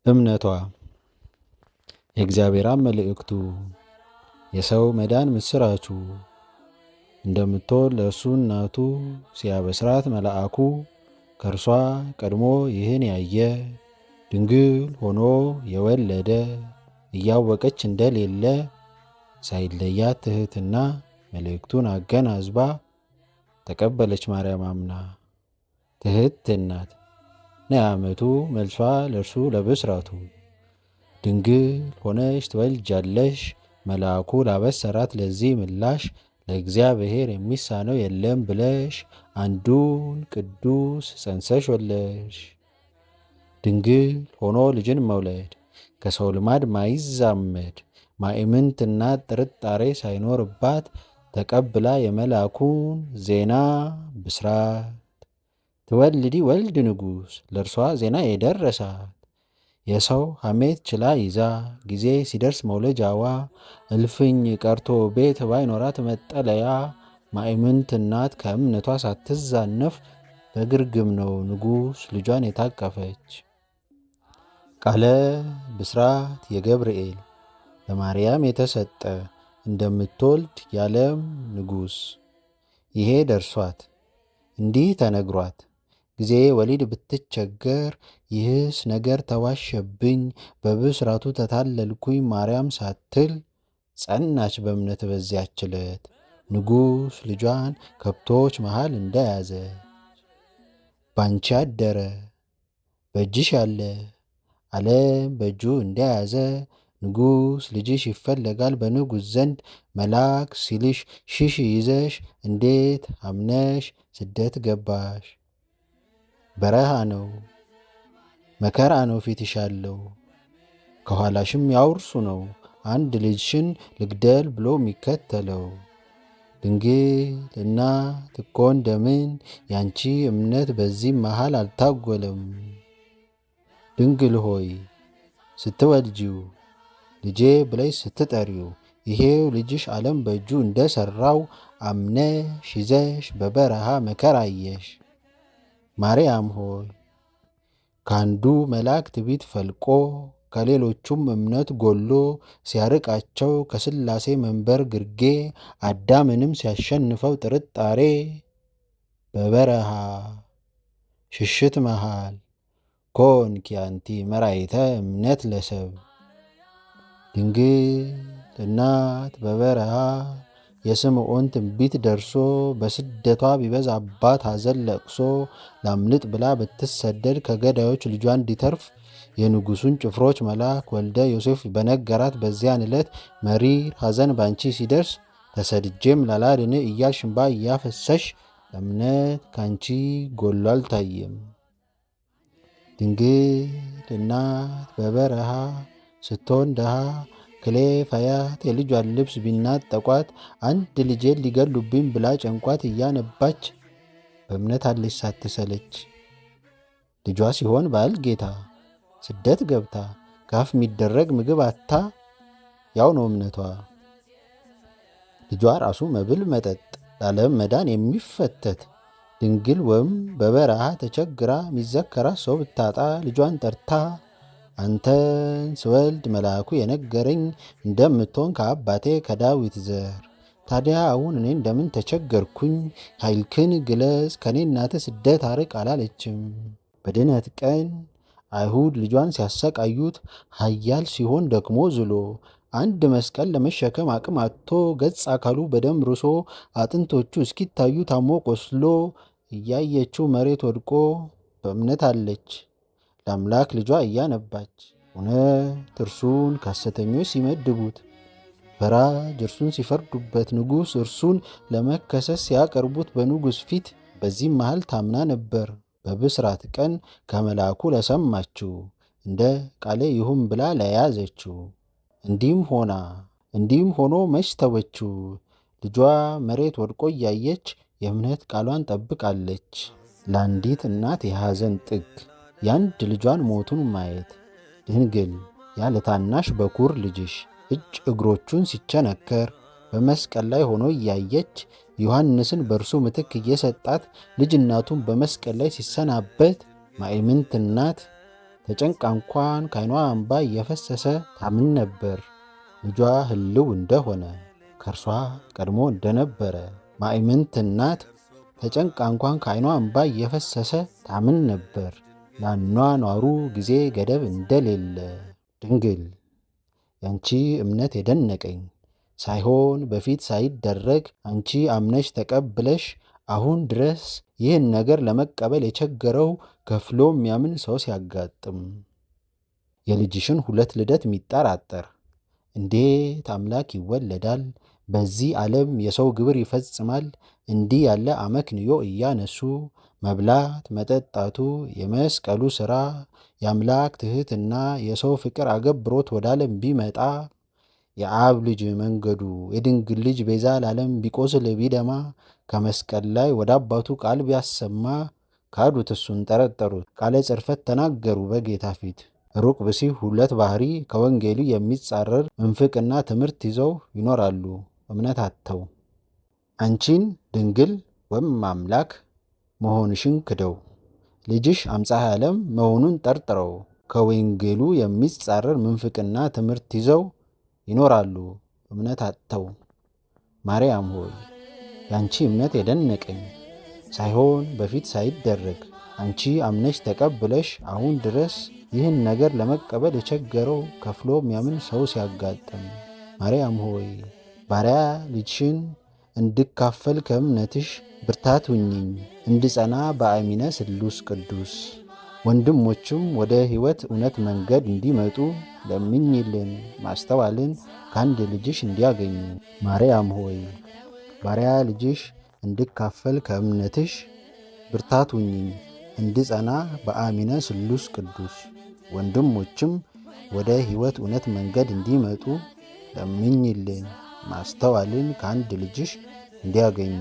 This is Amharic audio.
እምነቷ የእግዚአብሔር መልእክቱ የሰው መዳን ምስራቹ እንደምትወልድ ለእርሱ እናቱ ሲያበስራት መልአኩ ከእርሷ ቀድሞ ይህን ያየ ድንግል ሆኖ የወለደ እያወቀች እንደሌለ ሳይለያት ትሕትና መልእክቱን አገናዝባ ተቀበለች። ማርያም አምና ትሕት ናት ነዓመቱ መልሷ ለእርሱ ለብስራቱ ድንግል ሆነሽ ትወልጃለሽ መልአኩ ላበሰራት ለዚህ ምላሽ ለእግዚአብሔር የሚሳነው የለም ብለሽ አንዱን ቅዱስ ጸንሰሽ ወለሽ። ድንግል ሆኖ ልጅን መውለድ ከሰው ልማድ ማይዛመድ ማእምንት እናት ጥርጣሬ ሳይኖርባት ተቀብላ የመልአኩን ዜና ብስራት ትወልዲ ወልድ ንጉሥ ለእርሷ ዜና የደረሳት የሰው ሐሜት ችላ ይዛ ጊዜ ሲደርስ መውለጃዋ እልፍኝ ቀርቶ ቤት ባይኖራት መጠለያ ማእምንት እናት ከእምነቷ ሳትዛነፍ በግርግም ነው ንጉሥ ልጇን የታቀፈች። ቃለ ብስራት የገብርኤል ለማርያም የተሰጠ እንደምትወልድ ያለም ንጉሥ ይሄ ደርሷት እንዲህ ተነግሯት ጊዜ ወሊድ ብትቸገር ይህስ ነገር ተዋሸብኝ በብስራቱ ተታለልኩኝ ማርያም ሳትል ጸናች በእምነት በዚያች ዕለት ንጉሥ ልጇን ከብቶች መሃል እንደያዘ። ባንቺ አደረ በእጅሽ ያለ ዓለም በእጁ እንደያዘ ንጉሥ ልጅሽ ይፈለጋል በንጉሥ ዘንድ መልአክ ሲልሽ ሽሽ ይዘሽ እንዴት አምነሽ ስደት ገባሽ? በረሃ ነው መከራ ነው ፊትሽ ያለው ከኋላሽም ያውርሱ ነው አንድ ልጅሽን ልግደል ብሎ የሚከተለው። ድንግል እናት እኮ እንደምን ያንቺ እምነት በዚህ መሃል አልታጎለም። ድንግል ሆይ ስትወልጂው ልጄ ብለሽ ስትጠሪው ይሄው ልጅሽ ዓለም በእጁ እንደሰራው አምነሽ ይዘሽ በበረሃ መከራ አየሽ። ማርያም ሆይ ከአንዱ መልአክ ትዕቢት ፈልቆ ከሌሎቹም እምነት ጎሎ ሲያርቃቸው ከሥላሴ መንበር ግርጌ አዳምንም ሲያሸንፈው ጥርጣሬ በበረሃ ሽሽት መሃል ኮንኪ አንቲ መራይተ እምነት ለሰብ። ድንግል እናት በበረሃ የስምዖን ትንቢት ደርሶ በስደቷ ቢበዛባት ሐዘን ለቅሶ ላምልጥ ብላ ብትሰደድ ከገዳዮች ልጇ እንዲተርፍ የንጉሡን ጭፍሮች መልአክ ወልደ ዮሴፍ በነገራት በዚያን ዕለት መሪር ሐዘን ባንቺ ሲደርስ ተሰድጄም ላላድን እያልሽ እንባ እያፈሰሽ እምነት ካንቺ ጎሎ አልታየም። ድንግል እናት በበረሃ ስትሆን ድሃ ክሌ ፈያት የልጇን ልብስ ቢናጠቋት አንድ ልጄን ሊገሉብኝ ብላ ጨንቋት እያነባች በእምነት አለች ሳትሰለች። ልጇ ሲሆን ባል ጌታ ስደት ገብታ ካፍ የሚደረግ ምግብ አታ ያው ነው እምነቷ። ልጇ ራሱ መብል መጠጥ ለዓለም መዳን የሚፈተት ድንግል ወም በበረሃ ተቸግራ የሚዘከራት ሰው ብታጣ ልጇን ጠርታ አንተን ስወልድ መልአኩ የነገረኝ እንደምትሆን ከአባቴ ከዳዊት ዘር ታዲያ አሁን እኔ እንደምን ተቸገርኩኝ ኃይልክን ግለጽ ከኔ እናትህ ስደት አርቅ አላለችም። በድነት ቀን አይሁድ ልጇን ሲያሰቃዩት ኃያል ሲሆን ደክሞ ዝሎ አንድ መስቀል ለመሸከም አቅም አጥቶ ገጽ አካሉ በደም ርሶ አጥንቶቹ እስኪታዩ ታሞ ቆስሎ እያየችው መሬት ወድቆ በእምነት አለች ለአምላክ ልጇ እያነባች። እውነት እርሱን ከሐሰተኞች ሲመድቡት ፈራጅ እርሱን ሲፈርዱበት ንጉሥ እርሱን ለመከሰስ ሲያቀርቡት በንጉሥ ፊት በዚህም መሃል ታምና ነበር በብስራት ቀን ከመልአኩ ለሰማችው እንደ ቃሌ ይሁን ብላ ለያዘችው። እንዲህም ሆኖ መች ተወችው ልጇ መሬት ወድቆ እያየች የእምነት ቃሏን ጠብቃለች። ለአንዲት እናት የሐዘን ጥግ የአንድ ልጇን ሞቱን ማየት ድንግል ያለ ታናሽ በኩር ልጅሽ እጅ እግሮቹን ሲቸነከር በመስቀል ላይ ሆኖ እያየች ዮሐንስን በእርሱ ምትክ እየሰጣት ልጅ እናቱን በመስቀል ላይ ሲሰናበት ማእምንት እናት ተጨንቃ እንኳን ከዓይኗ እንባ እየፈሰሰ ታምን ነበር ልጇ ሕልው እንደሆነ ከእርሷ ቀድሞ እንደነበረ። ማእምንት እናት ተጨንቃ እንኳን ከዓይኗ እንባ እየፈሰሰ ታምን ነበር ለአኗኗሩ ጊዜ ገደብ እንደሌለ። ድንግል ያንቺ እምነት የደነቀኝ ሳይሆን በፊት ሳይደረግ አንቺ አምነሽ ተቀብለሽ አሁን ድረስ ይህን ነገር ለመቀበል የቸገረው ከፍሎ የሚያምን ሰው ሲያጋጥም የልጅሽን 2 ልደት የሚጠራጠር እንዴት አምላክ ይወለዳል? በዚህ ዓለም የሰው ግብር ይፈጽማል? እንዲህ ያለ አመክንዮ እያነሱ መብላት መጠጣቱ የመስቀሉ ሥራ የአምላክ ትሕትና የሰው ፍቅር አገብሮት ወደ ዓለም ቢመጣ የአብ ልጅ መንገዱ የድንግል ልጅ ቤዛ ለዓለም ቢቆስል ቢደማ ከመስቀል ላይ ወደ አባቱ ቃል ቢያሰማ ካዱት እሱን ጠረጠሩት ቃለ ጽርፈት ተናገሩ በጌታ ፊት። ሩቅ ብሲ 2 ባህሪ ከወንጌሉ የሚጻረር ምንፍቅና ትምህርት ይዘው ይኖራሉ እምነት አጥተው። አንቺን ድንግል ወይም አምላክ መሆንሽን ክደው ልጅሽ አምጻሐ ዓለም መሆኑን ጠርጥረው ከወንጌሉ የሚጻረር ምንፍቅና ትምህርት ይዘው ይኖራሉ እምነት አጥተው። ማርያም ሆይ ያንቺ እምነት የደነቀኝ ሳይሆን በፊት ሳይደረግ አንቺ አምነሽ ተቀብለሽ አሁን ድረስ ይህን ነገር ለመቀበል የቸገረው ከፍሎ የሚያምን ሰው ሲያጋጥም ማርያም ሆይ ባሪያ ልጅሽን እንድካፈል ከእምነትሽ ብርታት ሁኚኝ እንድጸና በአሚነ ስሉስ ቅዱስ። ወንድሞችም ወደ ሕይወት እውነት መንገድ እንዲመጡ ለምኝልን ማስተዋልን ከአንድ ልጅሽ እንዲያገኙ። ማርያም ሆይ ባሪያ ልጅሽ እንድካፈል ከእምነትሽ ብርታት ሁኚኝ እንድጸና በአሚነ ስሉስ ቅዱስ። ወንድሞችም ወደ ሕይወት እውነት መንገድ እንዲመጡ ለምኝልን ማስተዋልን ከአንድ ልጅሽ እንዲያገኙ